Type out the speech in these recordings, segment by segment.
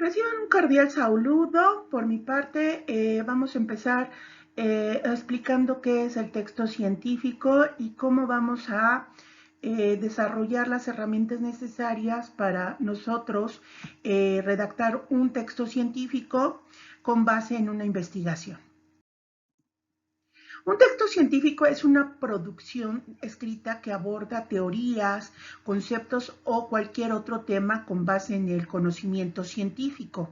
Reciban un cordial saludo. Por mi parte, vamos a empezar explicando qué es el texto científico y cómo vamos a desarrollar las herramientas necesarias para nosotros redactar un texto científico con base en una investigación. Un texto científico es una producción escrita que aborda teorías, conceptos o cualquier otro tema con base en el conocimiento científico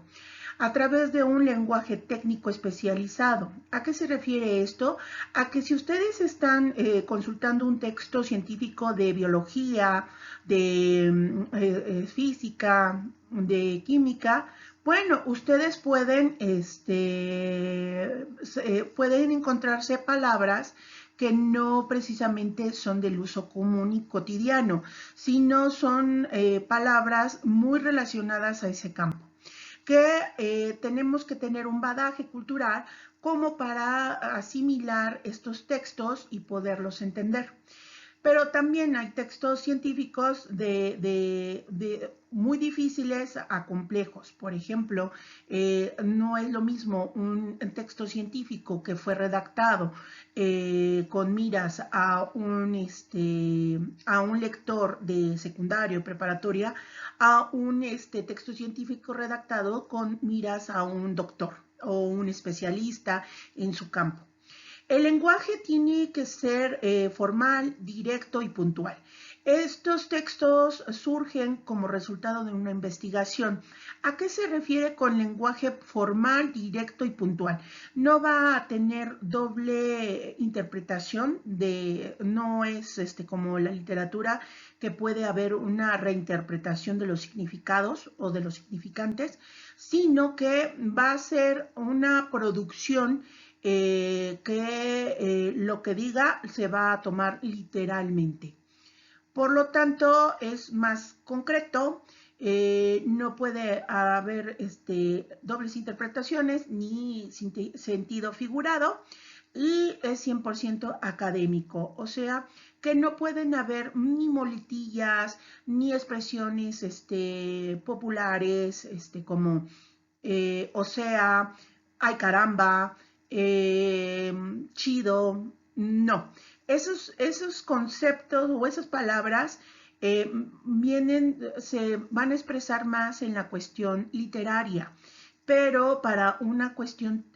a través de un lenguaje técnico especializado. ¿A qué se refiere esto? A que si ustedes están consultando un texto científico de biología, de física, de química, bueno, ustedes pueden encontrarse palabras que no precisamente son del uso común y cotidiano, sino son palabras muy relacionadas a ese campo que tenemos que tener un bagaje cultural como para asimilar estos textos y poderlos entender. Pero también hay textos científicos de muy difíciles a complejos. Por ejemplo, no es lo mismo un texto científico que fue redactado con miras a un lector de secundario, preparatoria, a un texto científico redactado con miras a un doctor o un especialista en su campo. El lenguaje tiene que ser formal, directo y puntual. Estos textos surgen como resultado de una investigación. ¿A qué se refiere con lenguaje formal, directo y puntual? No va a tener doble interpretación, no es como la literatura que puede haber una reinterpretación de los significados o de los significantes, sino que va a ser una producción que lo que diga se va a tomar literalmente. Por lo tanto, es más concreto, no puede haber dobles interpretaciones ni sentido figurado y es 100% académico, o sea que no pueden haber ni muletillas ni expresiones populares como o sea, ay caramba, chido, no. Esos conceptos o esas palabras se van a expresar más en la cuestión literaria, pero para una cuestión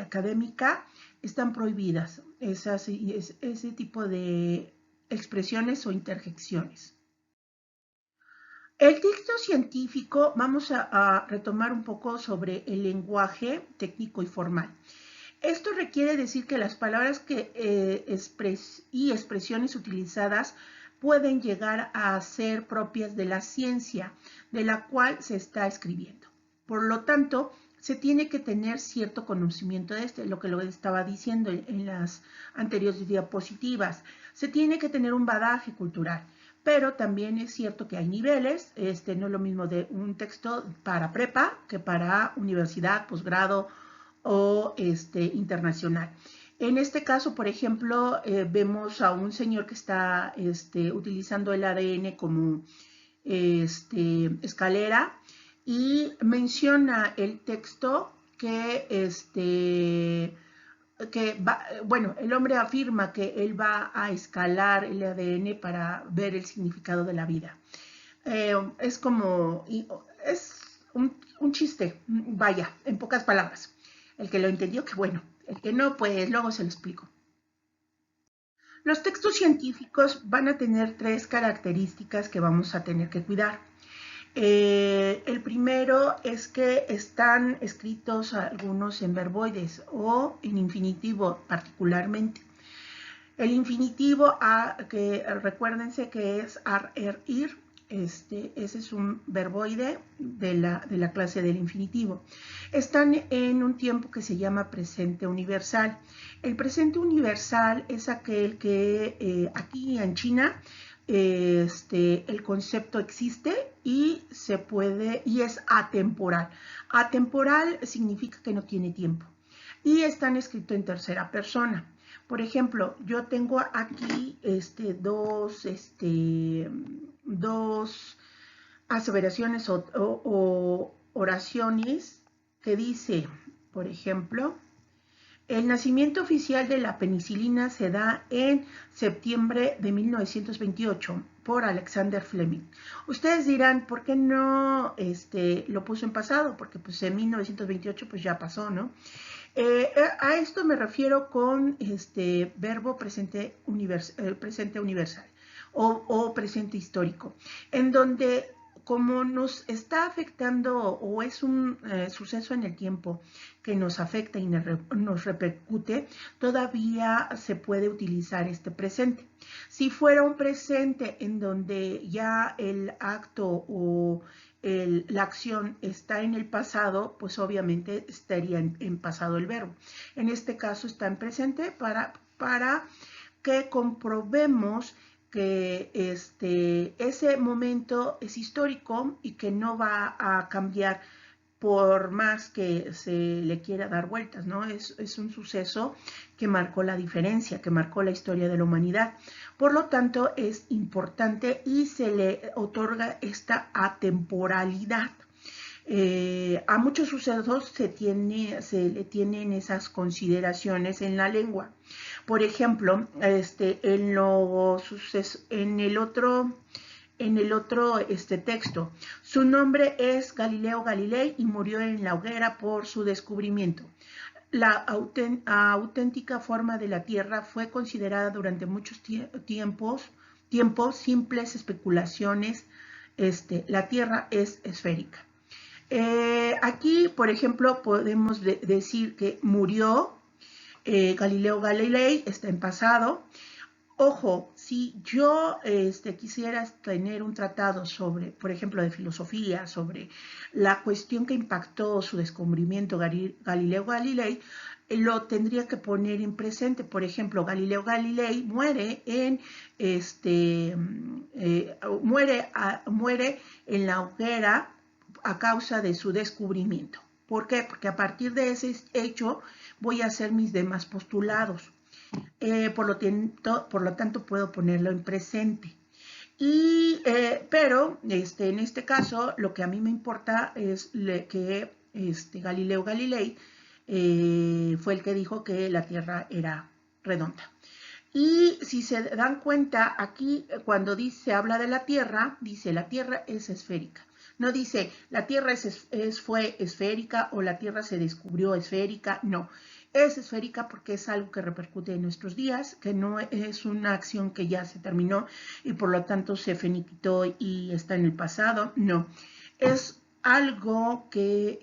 académica están prohibidas ese tipo de expresiones o interjecciones. El texto científico, vamos a retomar un poco sobre el lenguaje técnico y formal. Esto requiere decir que las palabras y expresiones utilizadas pueden llegar a ser propias de la ciencia de la cual se está escribiendo. Por lo tanto, se tiene que tener cierto conocimiento de lo que lo estaba diciendo en las anteriores diapositivas. Se tiene que tener un bagaje cultural, pero también es cierto que hay niveles, no es lo mismo de un texto para prepa que para universidad, posgrado o internacional. En este caso, por ejemplo, vemos a un señor que está utilizando el ADN como escalera y menciona el texto bueno, el hombre afirma que él va a escalar el ADN para ver el significado de la vida. Es como, es un chiste, vaya, en pocas palabras. El que lo entendió, que bueno. El que no, pues luego se lo explico. Los textos científicos van a tener tres características que vamos a tener que cuidar. El primero es que están escritos algunos en verboides o en infinitivo particularmente. El infinitivo, que recuérdense que es ar, er, ir, ese es un verboide de la clase del infinitivo. Están en un tiempo que se llama presente universal. El presente universal es aquel que aquí en China el concepto existe y es atemporal. Atemporal significa que no tiene tiempo y están escritos en tercera persona. Por ejemplo, yo tengo aquí dos aseveraciones o oraciones que dice, por ejemplo, el nacimiento oficial de la penicilina se da en septiembre de 1928 por Alexander Fleming. Ustedes dirán, ¿por qué no lo puso en pasado? Porque pues en 1928 pues ya pasó, ¿no? A esto me refiero con verbo presente, presente universal o presente histórico, en donde como nos está afectando o es un suceso en el tiempo que nos afecta y nos repercute, todavía se puede utilizar este presente. Si fuera un presente en donde ya el acto o la acción está en el pasado, pues obviamente estaría en pasado el verbo. En este caso está en presente para que comprobemos que ese momento es histórico y que no va a cambiar por más que se le quiera dar vueltas, ¿no? Es un suceso que marcó la diferencia, que marcó la historia de la humanidad. Por lo tanto, es importante y se le otorga esta atemporalidad. A muchos sucesos se le tienen esas consideraciones en la lengua. Por ejemplo, en el otro texto, su nombre es Galileo Galilei y murió en la hoguera por su descubrimiento. La auténtica forma de la Tierra fue considerada durante muchos tiempos simples especulaciones. La Tierra es esférica. Aquí, por ejemplo, podemos decir que murió Galileo Galilei, está en pasado. Ojo, si yo quisiera tener un tratado sobre, por ejemplo, de filosofía, sobre la cuestión que impactó su descubrimiento Galileo Galilei, lo tendría que poner en presente. Por ejemplo, Galileo Galilei muere muere en la hoguera a causa de su descubrimiento. ¿Por qué? Porque a partir de ese hecho voy a hacer mis demás postulados. Por lo tanto, puedo ponerlo en presente. Pero en este caso, lo que a mí me importa es que Galileo Galilei fue el que dijo que la Tierra era redonda. Y si se dan cuenta, aquí cuando se habla de la Tierra, dice la Tierra es esférica. No dice la Tierra fue esférica o la Tierra se descubrió esférica, no. Es esférica porque es algo que repercute en nuestros días, que no es una acción que ya se terminó y por lo tanto se finiquitó y está en el pasado, no. Es algo que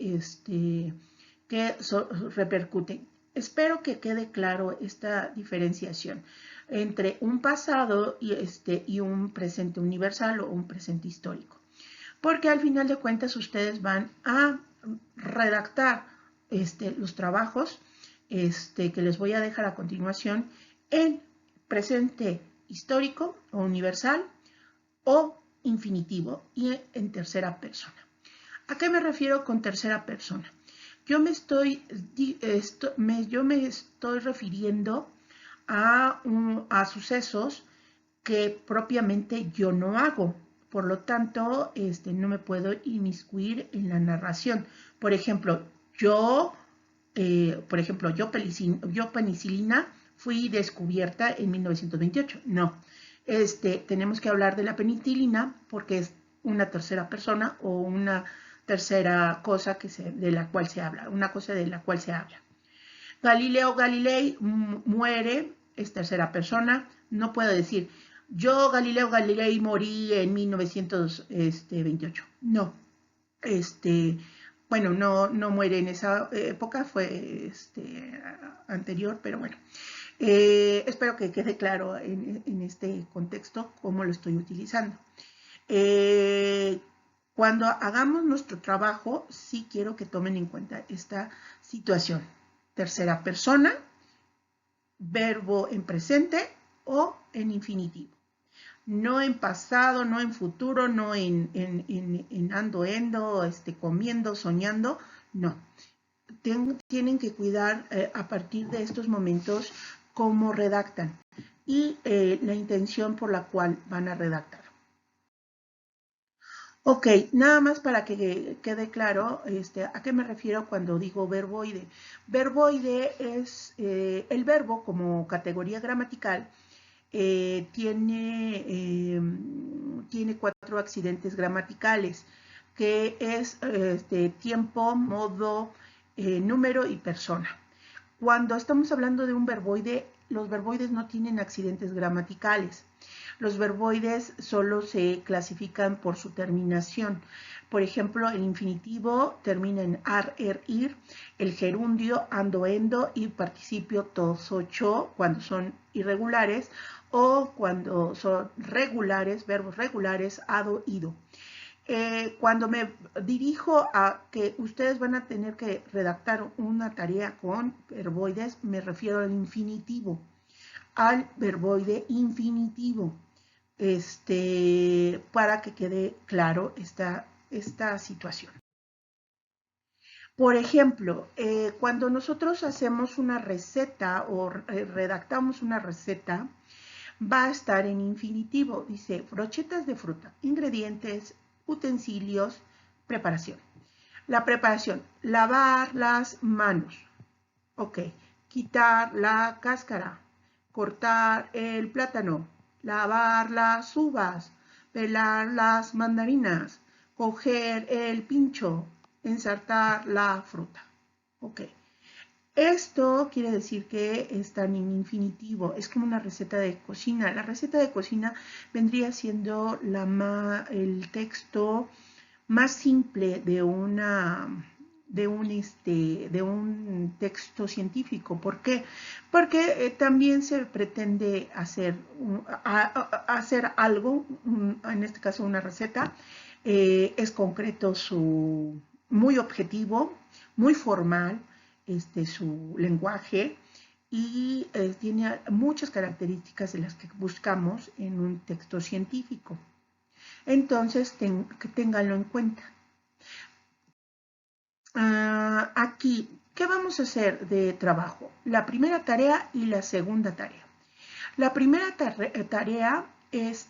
repercute. Espero que quede claro esta diferenciación entre un pasado y un presente universal o un presente histórico. Porque al final de cuentas ustedes van a redactar los trabajos que les voy a dejar a continuación en presente histórico o universal o infinitivo y en tercera persona. ¿A qué me refiero con tercera persona? Yo me estoy refiriendo a sucesos que propiamente yo no hago. Por lo tanto, no me puedo inmiscuir en la narración. Por ejemplo, yo penicilina fui descubierta en 1928. No, tenemos que hablar de la penicilina porque es una tercera persona o una tercera cosa de la cual se habla, una cosa de la cual se habla. Galileo Galilei muere, es tercera persona, no puedo decir, yo Galileo Galilei morí en 1928. No, bueno, no muere en esa época, fue anterior, pero bueno. Espero que quede claro en este contexto cómo lo estoy utilizando. Cuando hagamos nuestro trabajo, sí quiero que tomen en cuenta esta situación. Tercera persona, verbo en presente o en infinitivo. No en pasado, no en futuro, no en ando, comiendo, soñando, no. Tienen que cuidar a partir de estos momentos cómo redactan y la intención por la cual van a redactar. Ok, nada más para que quede claro, ¿a qué me refiero cuando digo verboide? Verboide es el verbo como categoría gramatical, tiene 4 accidentes gramaticales, que es tiempo, modo, número y persona. Cuando estamos hablando de un verboide, los verboides no tienen accidentes gramaticales. Los verboides solo se clasifican por su terminación. Por ejemplo, el infinitivo termina en ar, er, ir, el gerundio, ando, endo y participio, tos, ocho, cuando son irregulares, o cuando son regulares, verbos regulares, ado, ido. Cuando me dirijo a que ustedes van a tener que redactar una tarea con verboides, me refiero al infinitivo, al verboide infinitivo, para que quede claro esta situación. Por ejemplo, cuando nosotros hacemos una receta o redactamos una receta, va a estar en infinitivo. Dice, brochetas de fruta, ingredientes, utensilios, preparación. La preparación, lavar las manos. Ok, quitar la cáscara, cortar el plátano, lavar las uvas, pelar las mandarinas, coger el pincho, ensartar la fruta. Ok. Esto quiere decir que están en infinitivo, es como una receta de cocina. La receta de cocina vendría siendo el texto más simple de un texto científico. ¿Por qué? Porque también se pretende hacer algo, en este caso una receta, es concreto, muy objetivo, muy formal, su lenguaje, y tiene muchas características de las que buscamos en un texto científico. Entonces, ténganlo en cuenta. Aquí, ¿qué vamos a hacer de trabajo? La primera tarea y la segunda tarea. La primera tarea es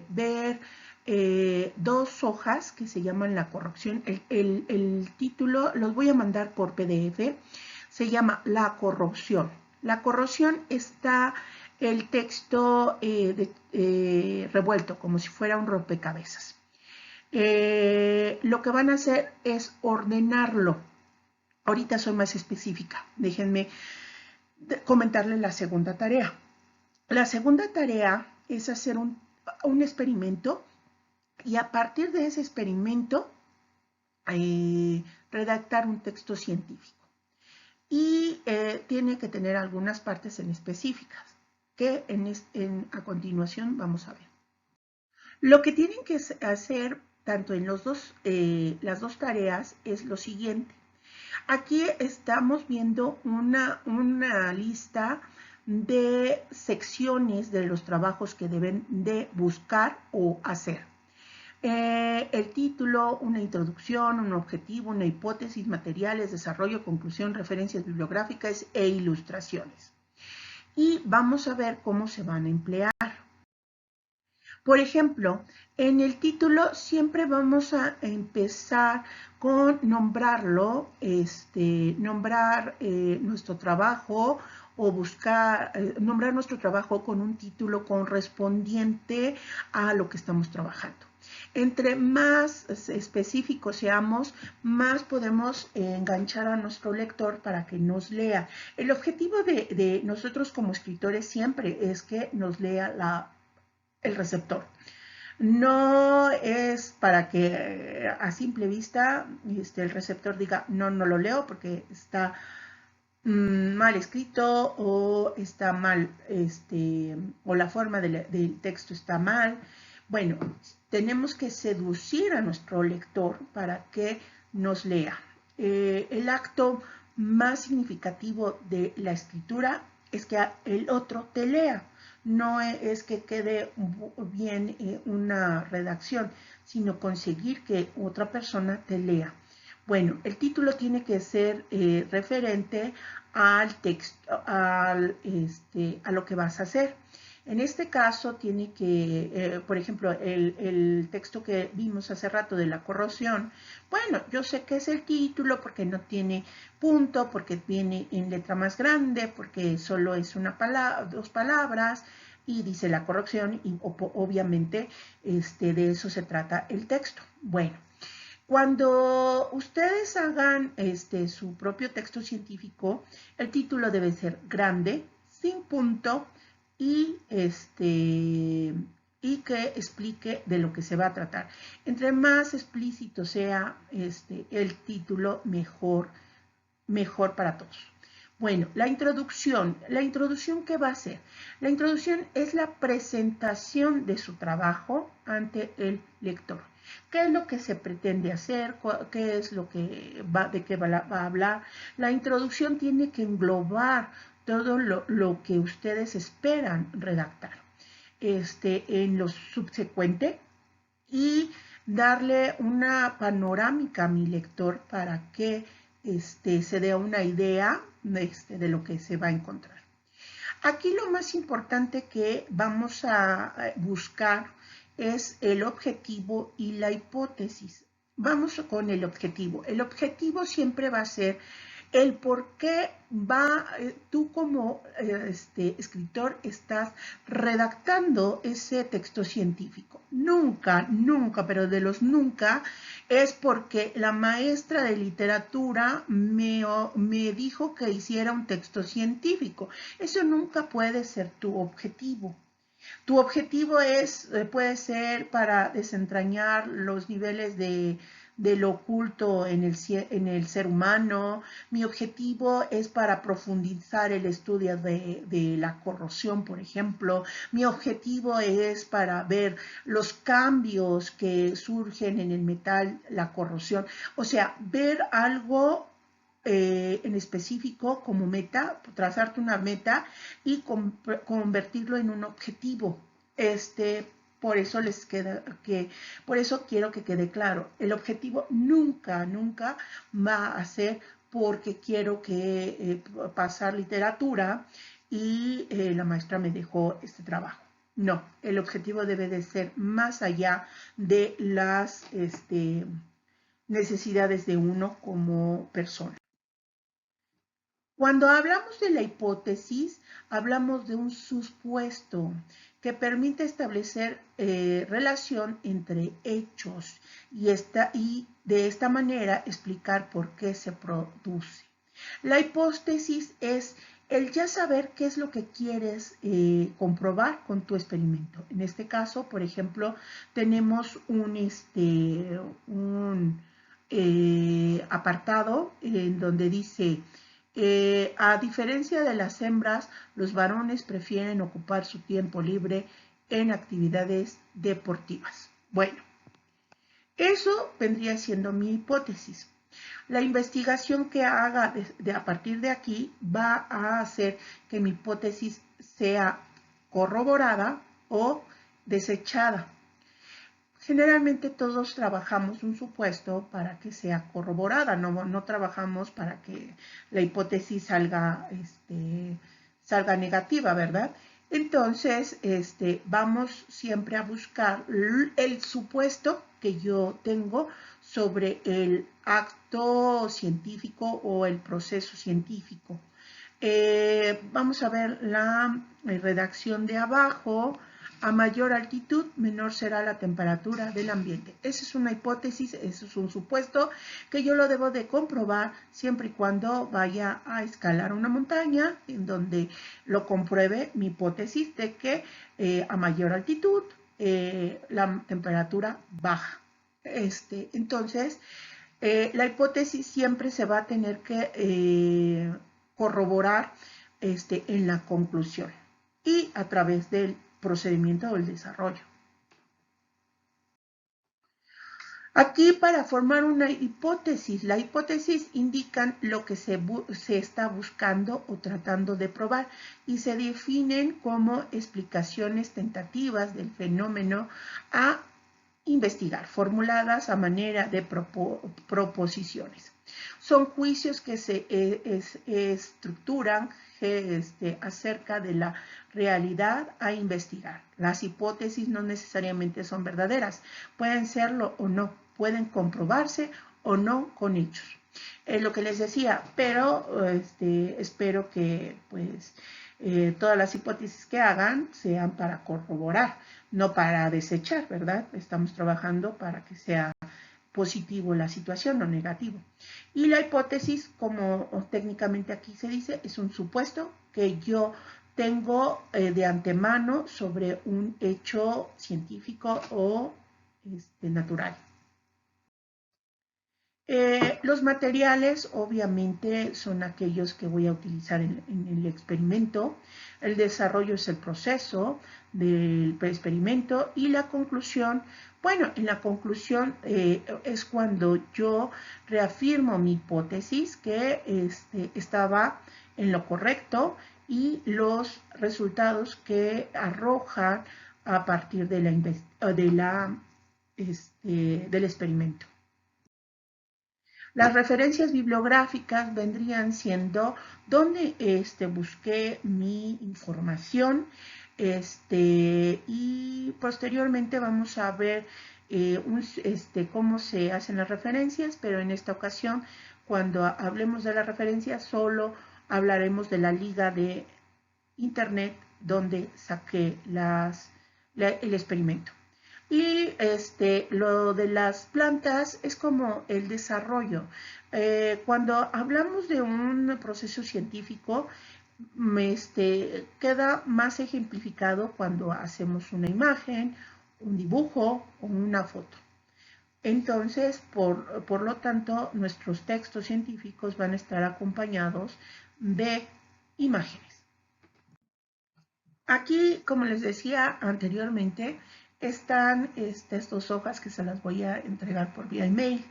ver 2 hojas que se llaman la corrupción. El título los voy a mandar por PDF. Se llama La corrupción. La corrupción está el texto revuelto, como si fuera un rompecabezas. Lo que van a hacer es ordenarlo. Ahorita soy más específica. Déjenme comentarles la segunda tarea. La segunda tarea es hacer un experimento, y a partir de ese experimento redactar un texto científico. Y tiene que tener algunas partes en específicas que a continuación vamos a ver. Lo que tienen que hacer tanto en las dos tareas es lo siguiente. Aquí estamos viendo una lista de secciones de los trabajos que deben de buscar o hacer. El título, una introducción, un objetivo, una hipótesis, materiales, desarrollo, conclusión, referencias bibliográficas e ilustraciones. Y vamos a ver cómo se van a emplear. Por ejemplo, en el título siempre vamos a empezar con nombrarlo, nombrar nuestro trabajo, o nombrar nuestro trabajo con un título correspondiente a lo que estamos trabajando. Entre más específicos seamos, más podemos enganchar a nuestro lector para que nos lea. El objetivo de nosotros como escritores siempre es que nos lea el receptor. No es para que a simple vista el receptor diga, no lo leo porque está mal escrito, o está mal, o la forma del texto está mal. Bueno, tenemos que seducir a nuestro lector para que nos lea. El acto más significativo de la escritura es que el otro te lea. No es que quede bien una redacción, sino conseguir que otra persona te lea. Bueno, el título tiene que ser referente al texto, a lo que vas a hacer. En este caso tiene que, por ejemplo, el texto que vimos hace rato de la corrosión, bueno, yo sé que es el título porque no tiene punto, porque viene en letra más grande, porque solo es una palabra, dos palabras, y dice la corrosión, y obviamente de eso se trata el texto. Bueno, cuando ustedes hagan su propio texto científico, el título debe ser grande, sin punto y, y que explique de lo que se va a tratar. Entre más explícito sea el título, mejor para todos. Bueno, la introducción. ¿La introducción qué va a ser? La introducción es la presentación de su trabajo ante el lector. ¿Qué es lo que se pretende hacer? ¿Qué es lo que de qué va a hablar? La introducción tiene que englobar todo lo que ustedes esperan redactar en lo subsecuente y darle una panorámica a mi lector para que se dé una idea de lo que se va a encontrar. Aquí lo más importante que vamos a buscar es el objetivo y la hipótesis. Vamos con el objetivo. El objetivo siempre va a ser el por qué tú como escritor estás redactando ese texto científico. Nunca, nunca, pero de los nunca, es porque la maestra de literatura me dijo que hiciera un texto científico. Eso nunca puede ser tu objetivo. Tu objetivo puede ser para desentrañar los niveles de lo oculto en el ser humano. Mi objetivo es para profundizar el estudio de la corrosión, por ejemplo. Mi objetivo es para ver los cambios que surgen en el metal, la corrosión. O sea, ver algo en específico como meta, trazarte una meta y convertirlo en un objetivo. Por eso por eso quiero que quede claro, el objetivo nunca, nunca va a ser porque quiero que pasar literatura y la maestra me dejó este trabajo. No, el objetivo debe de ser más allá de las necesidades de uno como persona. Cuando hablamos de la hipótesis, hablamos de un supuesto que permite establecer relación entre hechos y de esta manera explicar por qué se produce. La hipótesis es el ya saber qué es lo que quieres comprobar con tu experimento. En este caso, por ejemplo, tenemos un apartado en donde dice a diferencia de las hembras, los varones prefieren ocupar su tiempo libre en actividades deportivas. Bueno, eso vendría siendo mi hipótesis. La investigación que haga a partir de aquí va a hacer que mi hipótesis sea corroborada o desechada. Generalmente todos trabajamos un supuesto para que sea corroborada, no trabajamos para que la hipótesis salga negativa, ¿verdad? Entonces, vamos siempre a buscar el supuesto que yo tengo sobre el acto científico o el proceso científico. Vamos a ver la redacción de abajo. A mayor altitud, menor será la temperatura del ambiente. Esa es una hipótesis, eso es un supuesto que yo lo debo de comprobar siempre y cuando vaya a escalar una montaña en donde lo compruebe mi hipótesis de que a mayor altitud la temperatura baja. Entonces, la hipótesis siempre se va a tener que corroborar en la conclusión y a través del procedimiento del desarrollo. Aquí para formar una hipótesis, la hipótesis indican lo que se está buscando o tratando de probar y se definen como explicaciones tentativas del fenómeno a investigar, formuladas a manera de proposiciones. Son juicios que se estructuran acerca de la realidad a investigar. Las hipótesis no necesariamente son verdaderas, pueden serlo o no, pueden comprobarse o no con hechos. Es lo que les decía, pero espero que pues todas las hipótesis que hagan sean para corroborar, no para desechar, ¿verdad? Estamos trabajando para que sea positivo la situación o negativo. Y la hipótesis, como técnicamente aquí se dice, es un supuesto que yo tengo de antemano sobre un hecho científico o natural. Los materiales obviamente son aquellos que voy a utilizar en el experimento. El desarrollo es el proceso del experimento y la conclusión, bueno, en la conclusión es cuando yo reafirmo mi hipótesis que estaba en lo correcto y los resultados que arrojan a partir de del experimento. Las referencias bibliográficas vendrían siendo donde busqué mi información y posteriormente vamos a ver cómo se hacen las referencias, pero en esta ocasión cuando hablemos de las referencias solo hablaremos de la liga de internet donde saqué el experimento. Y lo de las plantas es como el desarrollo. Cuando hablamos de un proceso científico, queda más ejemplificado cuando hacemos una imagen, un dibujo o una foto. Entonces, por lo tanto, nuestros textos científicos van a estar acompañados de imágenes. Aquí, como les decía anteriormente, están estas dos hojas que se las voy a entregar por vía email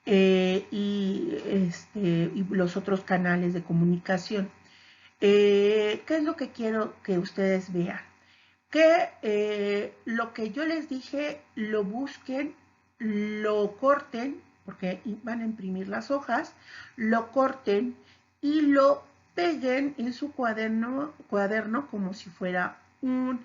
y los otros canales de comunicación. ¿Qué es lo que quiero que ustedes vean? Que lo que yo les dije lo busquen, lo corten, porque van a imprimir las hojas, lo corten y lo peguen en su cuaderno como si fuera un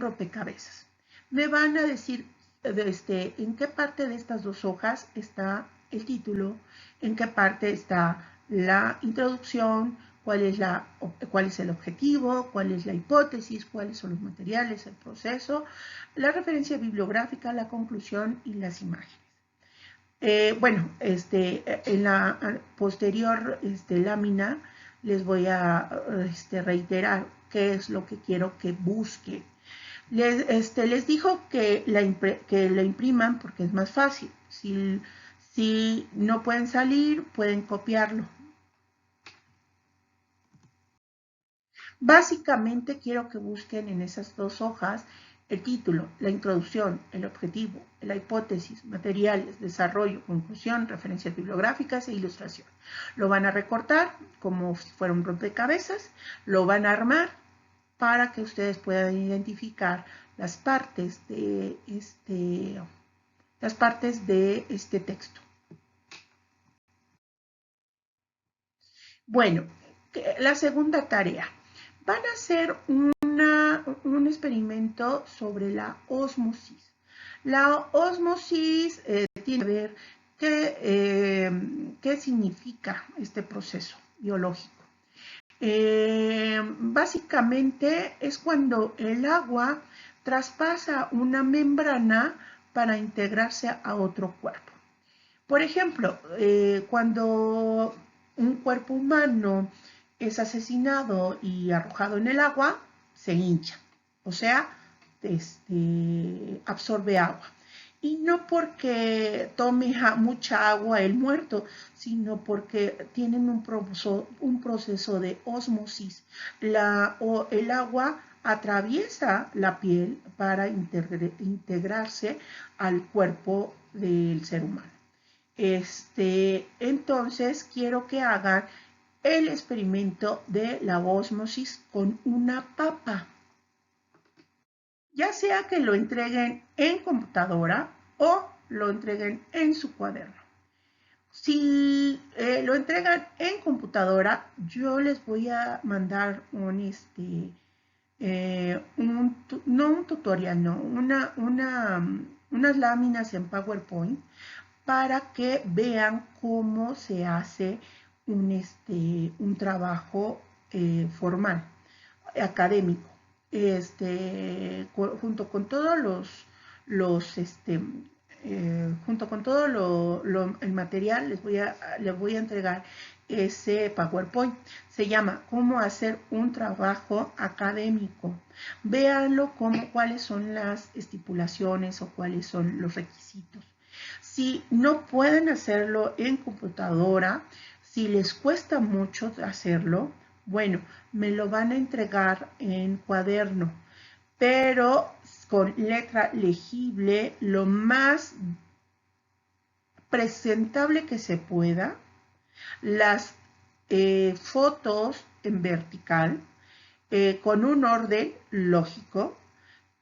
rompecabezas. Me van a decir en qué parte de estas dos hojas está el título, en qué parte está la introducción, cuál es el objetivo, cuál es la hipótesis, cuáles son los materiales, el proceso, la referencia bibliográfica, la conclusión y las imágenes. Bueno, en la posterior lámina les voy a reiterar qué es lo que quiero que busquen. Les dijo que la impriman porque es más fácil. Si no pueden salir, pueden copiarlo. Básicamente quiero que busquen en esas dos hojas el título, la introducción, el objetivo, la hipótesis, materiales, desarrollo, conclusión, referencias bibliográficas e ilustración. Lo van a recortar como si fuera un rompecabezas, lo van a armar para que ustedes puedan identificar las partes de este texto. Bueno, la segunda tarea. Van a hacer un experimento sobre la ósmosis. La ósmosis tiene que ver qué significa este proceso biológico. Básicamente es cuando el agua traspasa una membrana para integrarse a otro cuerpo. Por ejemplo, cuando un cuerpo humano es asesinado y arrojado en el agua, se hincha, o sea, absorbe agua. Y no porque tome mucha agua el muerto, sino porque tienen un proceso de ósmosis. El agua atraviesa la piel para integrarse al cuerpo del ser humano. Entonces, quiero que hagan el experimento de la ósmosis con una papa. Ya sea que lo entreguen en computadora o lo entreguen en su cuaderno. Si lo entregan en computadora, yo les voy a mandar no un tutorial, no, unas láminas en PowerPoint para que vean cómo se hace un trabajo formal, académico, junto con todos los junto con todo el material les voy a entregar ese PowerPoint. Se llama Cómo hacer un trabajo académico. Véanlo cuáles son las estipulaciones o cuáles son los requisitos. Si no pueden hacerlo en computadora, si les cuesta mucho hacerlo, bueno, me lo van a entregar en cuaderno, pero con letra legible, lo más presentable que se pueda, las fotos en vertical, con un orden lógico,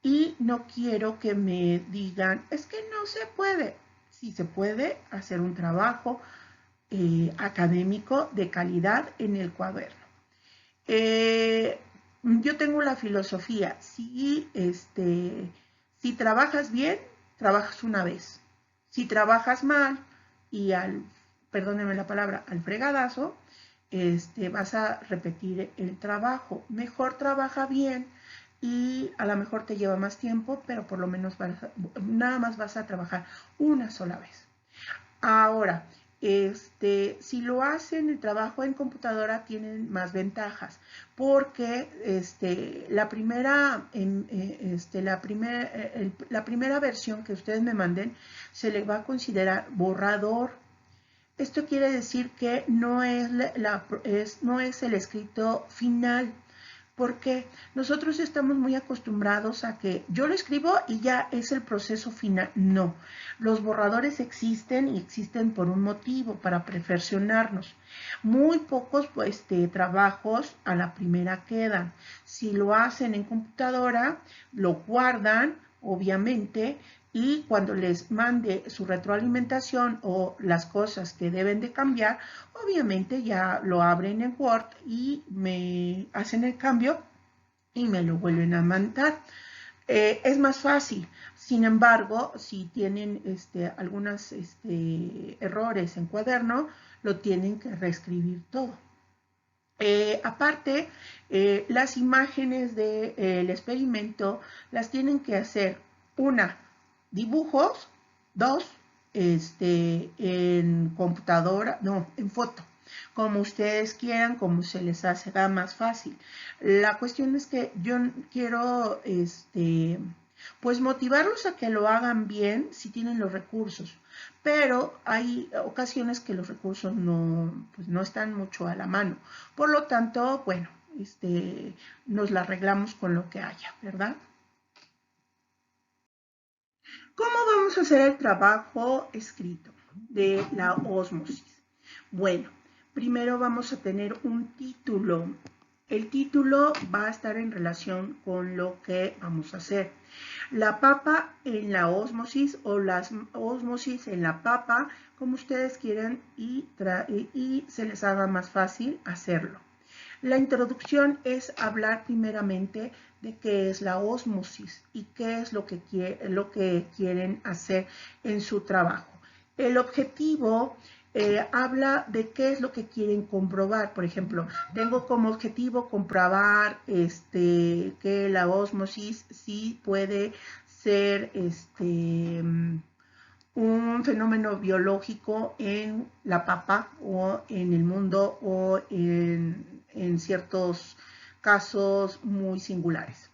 y no quiero que me digan, es que no se puede. Sí se puede hacer un trabajo académico de calidad en el cuaderno. Yo tengo la filosofía, si trabajas bien, trabajas una vez. Si trabajas mal y perdónenme la palabra, al fregadazo, vas a repetir el trabajo. Mejor trabaja bien y a lo mejor te lleva más tiempo, pero por lo menos nada más vas a trabajar una sola vez. Ahora, si lo hacen el trabajo en computadora tienen más ventajas porque la primera versión que ustedes me manden se le va a considerar borrador. Esto quiere decir que no es el escrito final, porque nosotros estamos muy acostumbrados a que yo lo escribo y ya es el proceso final. No, los borradores existen y existen por un motivo, para perfeccionarnos. Muy pocos trabajos a la primera quedan. Si lo hacen en computadora, lo guardan, obviamente, y cuando les mande su retroalimentación o las cosas que deben de cambiar, obviamente ya lo abren en Word y me hacen el cambio y me lo vuelven a mandar. Es más fácil. Sin embargo, si tienen algunos errores en cuaderno, lo tienen que reescribir todo. Aparte, las imágenes del experimento las tienen que hacer, una, dibujos, dos, en computadora, no, en foto, como ustedes quieran, como se les haga más fácil. La cuestión es que yo quiero, pues motivarlos a que lo hagan bien si tienen los recursos, pero hay ocasiones que los recursos pues no están mucho a la mano. Por lo tanto, bueno, nos la arreglamos con lo que haya, ¿verdad? ¿Cómo vamos a hacer el trabajo escrito de la ósmosis? Bueno, primero vamos a tener un título. El título va a estar en relación con lo que vamos a hacer. La papa en la ósmosis o las ósmosis en la papa, como ustedes quieran y se les haga más fácil hacerlo. La introducción es hablar primeramente de qué es la ósmosis y qué es lo que quieren hacer en su trabajo. El objetivo habla de qué es lo que quieren comprobar. Por ejemplo, tengo como objetivo comprobar que la ósmosis sí puede ser un fenómeno biológico en la papa o en el mundo o en ciertos casos muy singulares.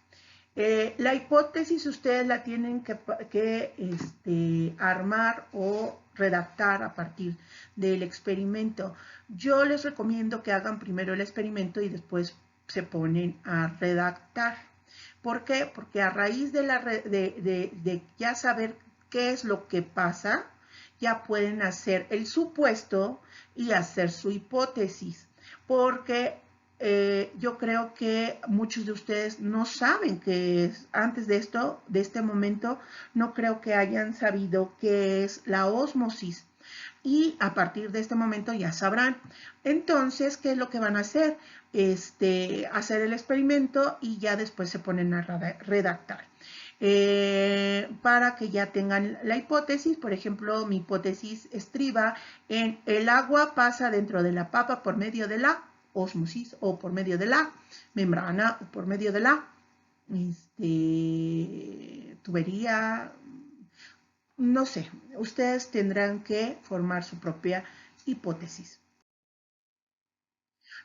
La hipótesis ustedes la tienen que armar o redactar a partir del experimento. Yo les recomiendo que hagan primero el experimento y después se ponen a redactar. ¿Por qué? Porque a raíz de ya saber qué es lo que pasa, ya pueden hacer el supuesto y hacer su hipótesis. Porque yo creo que muchos de ustedes no saben qué es, antes de este momento, no creo que hayan sabido qué es la ósmosis. y a partir de este momento ya sabrán. Entonces, ¿qué es lo que van a hacer? Hacer el experimento y ya después se ponen a redactar. Para que ya tengan la hipótesis. Por ejemplo, mi hipótesis estriba en el agua pasa dentro de la papa por medio de la ósmosis o por medio de la membrana o por medio de la tubería, no sé, ustedes tendrán que formar su propia hipótesis.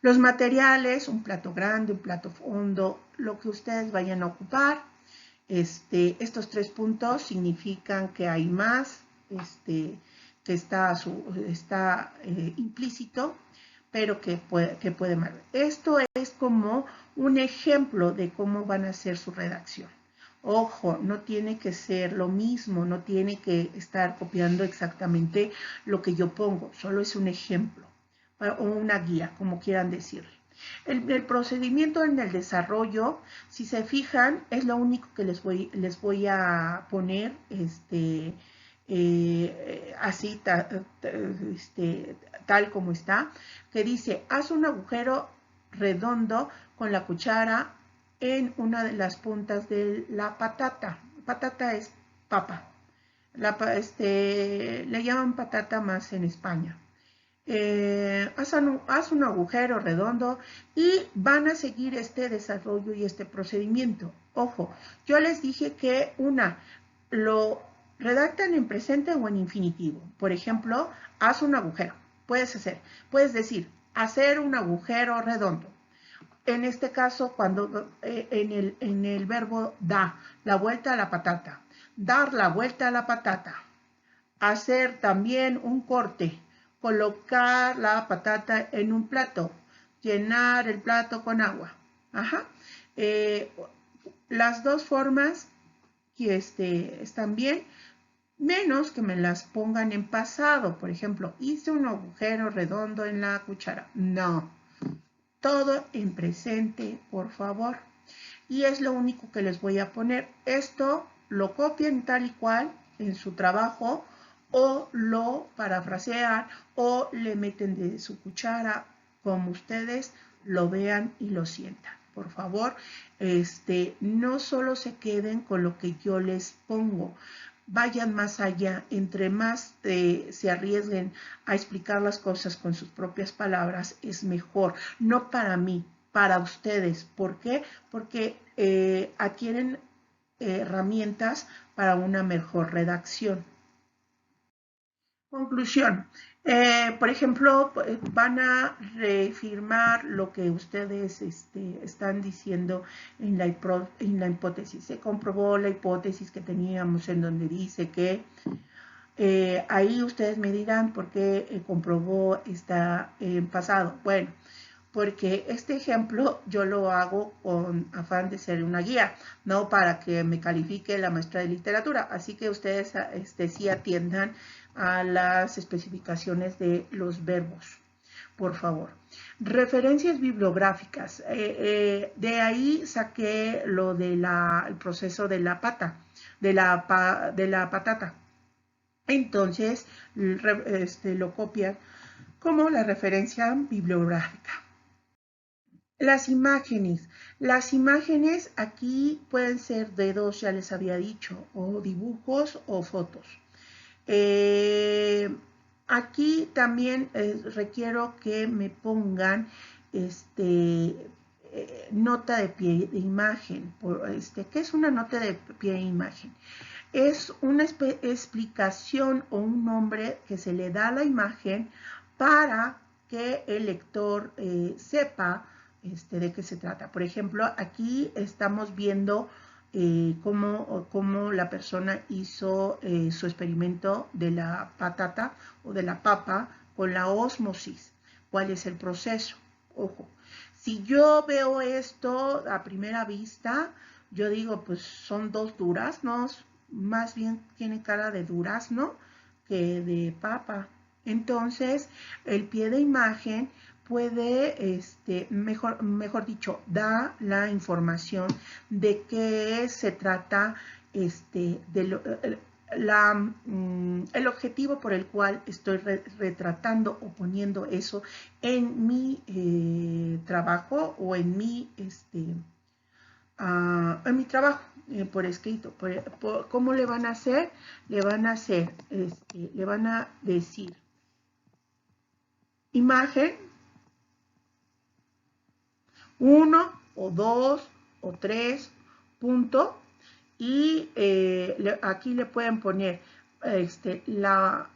Los materiales, un plato grande, un plato hondo, lo que ustedes vayan a ocupar. Estos 3 puntos significan que hay más, que está implícito, pero que puede mal. Esto es como un ejemplo de cómo van a hacer su redacción. Ojo, no tiene que ser lo mismo, no tiene que estar copiando exactamente lo que yo pongo, solo es un ejemplo o una guía, como quieran decirle. El procedimiento en el desarrollo, si se fijan, es lo único que les voy a poner así, tal como está, que dice, haz un agujero redondo con la cuchara en una de las puntas de la patata. Patata es papa. Le llaman patata más en España. Haz un agujero redondo y van a seguir este desarrollo y este procedimiento. Ojo, yo les dije que lo redactan en presente o en infinitivo. Por ejemplo, haz un agujero. Puedes decir, hacer un agujero redondo. En este caso, cuando en el verbo da la vuelta a la patata, dar la vuelta a la patata, hacer también un corte, colocar la patata en un plato, llenar el plato con agua. Ajá. Las dos formas que están bien, menos que me las pongan en pasado. Por ejemplo, hice un agujero redondo en la cuchara. No, todo en presente, por favor. Y es lo único que les voy a poner. Esto lo copian tal y cual en su trabajo o lo parafrasean o le meten de su cuchara como ustedes lo vean y lo sientan. Por favor, no solo se queden con lo que yo les pongo, vayan más allá. Entre más se arriesguen a explicar las cosas con sus propias palabras, es mejor. No para mí, para ustedes. ¿Por qué? Porque adquieren herramientas para una mejor redacción. Conclusión. Por ejemplo, van a reafirmar lo que ustedes están diciendo en la hipótesis. Se comprobó la hipótesis que teníamos en donde dice que ahí ustedes me dirán por qué comprobó está en pasado. Bueno, porque este ejemplo yo lo hago con afán de ser una guía, no para que me califique la maestra de literatura. Así que ustedes sí atiendan a las especificaciones de los verbos, por favor. Referencias bibliográficas. De ahí saqué lo del proceso de la patata. Entonces, lo copian como la referencia bibliográfica. Las imágenes. Las imágenes aquí pueden ser dedos, ya les había dicho, o dibujos o fotos. Aquí también requiero que me pongan nota de pie de imagen. ¿Qué es una nota de pie de imagen? Es una explicación o un nombre que se le da a la imagen para que el lector sepa de qué se trata. Por ejemplo, aquí estamos viendo cómo la persona hizo su experimento de la patata o de la papa con la ósmosis. ¿Cuál es el proceso? Ojo, si yo veo esto a primera vista, yo digo, pues son 2 duraznos, más bien tiene cara de durazno que de papa. Entonces, el pie de imagen puede, mejor dicho, da la información de qué se trata el objetivo por el cual estoy retratando o poniendo eso en mi trabajo o en mi trabajo por escrito. ¿Cómo le van a hacer? Le van a decir imagen 1 o 2 o 3 punto, y aquí le pueden poner la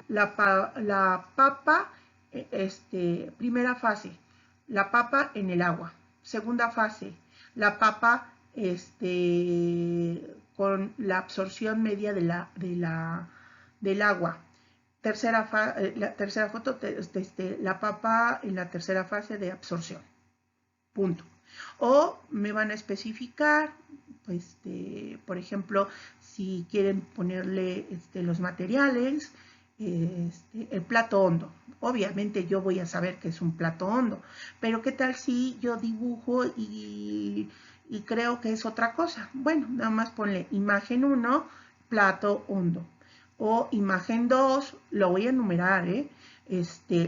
papa, primera fase, la papa en el agua. Segunda fase, la papa con la absorción media del agua. La tercera foto, la papa en la tercera fase de absorción. Punto. O me van a especificar, por ejemplo, si quieren ponerle los materiales, el plato hondo. Obviamente yo voy a saber que es un plato hondo, pero ¿qué tal si yo dibujo y creo que es otra cosa? Bueno, nada más ponle imagen 1, plato hondo. O imagen 2, lo voy a enumerar,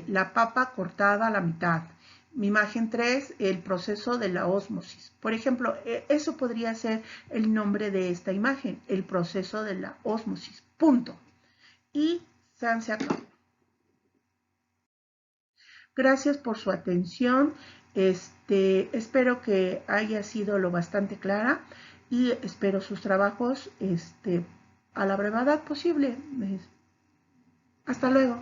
la papa cortada a la mitad. Mi imagen 3, el proceso de la ósmosis. Por ejemplo, eso podría ser el nombre de esta imagen, el proceso de la ósmosis. Punto. Y se acabó. Gracias por su atención. Espero que haya sido lo bastante clara y espero sus trabajos a la brevedad posible. Hasta luego.